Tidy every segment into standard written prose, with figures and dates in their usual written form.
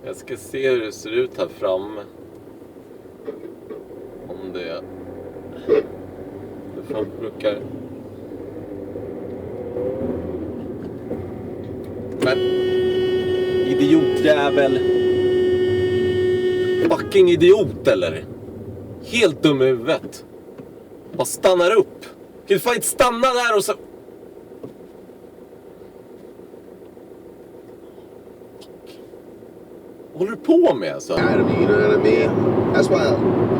Jag ska se hur det ser ut här framme. Om det folk brukar. Men idiotjävel. Fucking idiot eller? Helt dum i huvudet. Bara stannar upp. Kan du fan inte stanna där och så... Vad håller du på med alltså? You know what I mean? That's why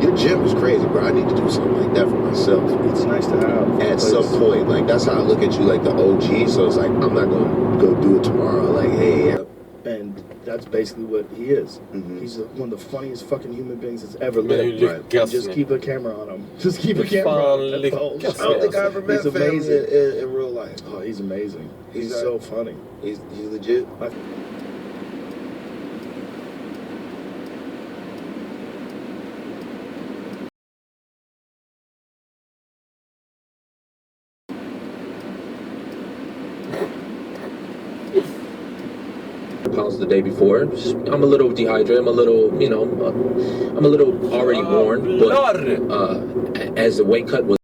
your gym is crazy, bro. I need to do something like that for myself. It's nice to have. At some point, like that's how I look at you, like the OG. So it's like I'm not gonna go do it tomorrow. Like, hey, and that's basically what he is. Mm-hmm. He's one of the funniest fucking human beings that's ever lived. Right? Just keep a camera on him. Just keep a camera on him. I don't think I ever met amazing in real life. Oh, he's amazing. He's so funny. He's legit. Pounds the day before. I'm a little dehydrated. I'm a little, you know, I'm a little already worn. But as the weight cut was.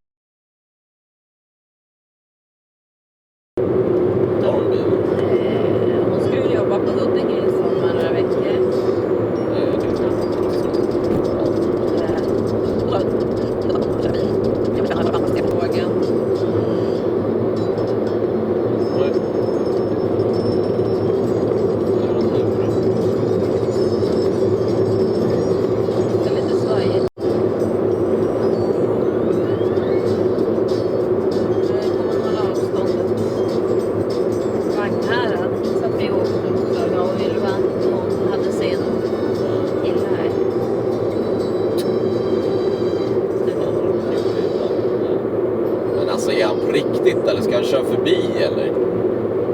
Riktigt eller ska han köra förbi eller?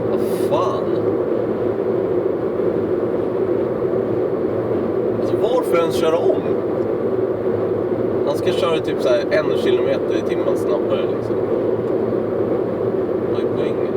Vad fan? Alltså varför ens köra om? Han ska köra typ så här 1 kilometer i timmen snabbare liksom. Vad är poängen?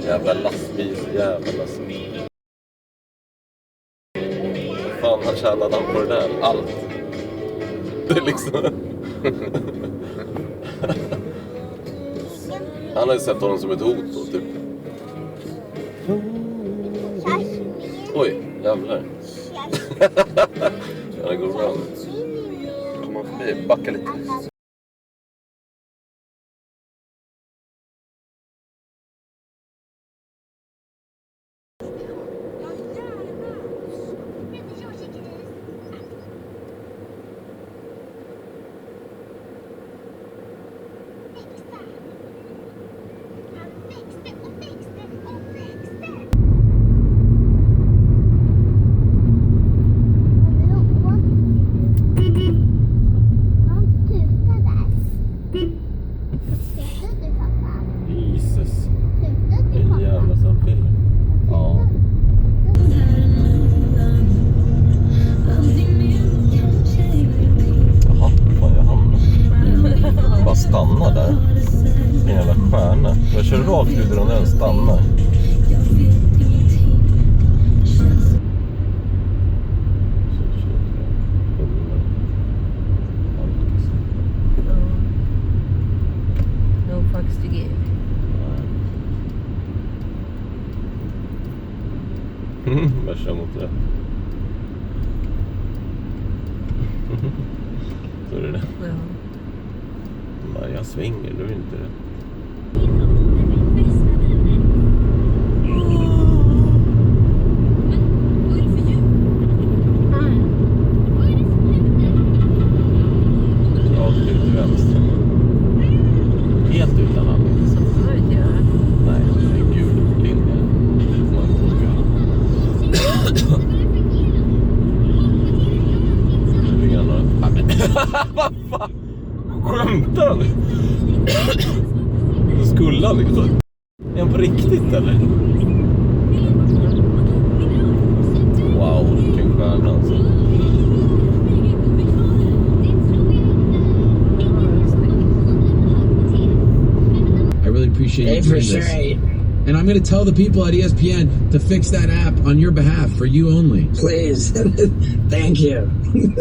Jävla lastbil. Fan, han tjänade han på det där? Allt. Det är liksom... Han har ju sett honom som ett hot då, typ. Oj, jävlar. Ja, det går bra nu. Kommer förbi, backa lite. Stanna där. En jävla stjärna. Jag kör rakt ut och den stannar. Värsta mot det. Så är det. Ja. Men jag svänger, du är inte det. Rakt ut till vänster. Helt utan andning. Så får jag inte göra. Nej, det är gul linje. Man tolkar. Vad fan? Skämtar han? Så skulle han liksom. Är han på riktigt eller? Wow, vilken stjärna alltså. I really appreciate you doing this. And I'm going to tell the people at ESPN to fix that app on your behalf, for you only. Please. Thank you.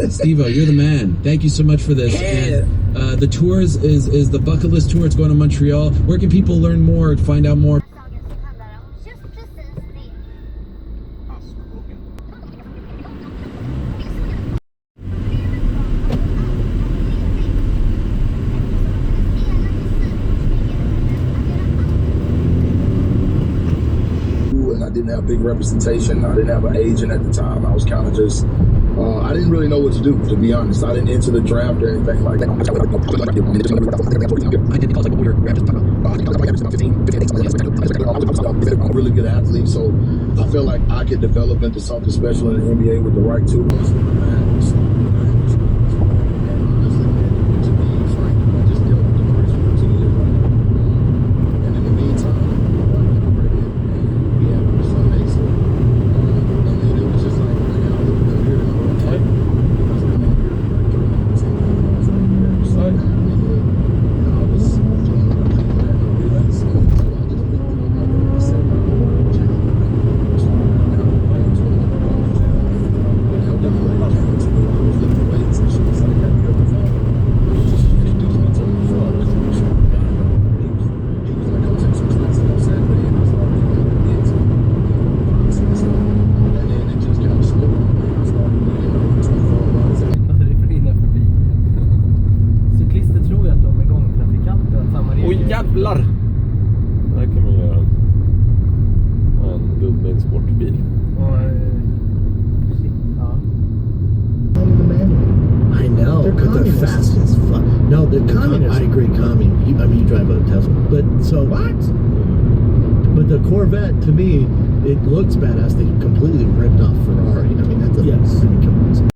Steve-O, you're the man. Thank you so much for this. Yeah. And, the tours is the bucket list tour. It's going to Montreal. Where can people learn more, find out more? I didn't have big representation. I didn't have an agent at the time. I was kind of just, I didn't really know what to do, to be honest. I didn't enter the draft or anything like that. I did because like we were just I'm a really good athlete, so I feel like I could develop into something special in the NBA with the right tools. Jävlar! Det här kan man göra. En gubbe i en sportbil. Shit, ja. I know, They're but they're fast as fuck. No, I agree, calming. You drive a Tesla. But so what? But the Corvette, to me, it looks badass. They completely ripped off Ferrari. I mean, that's Yes. I mean, come on.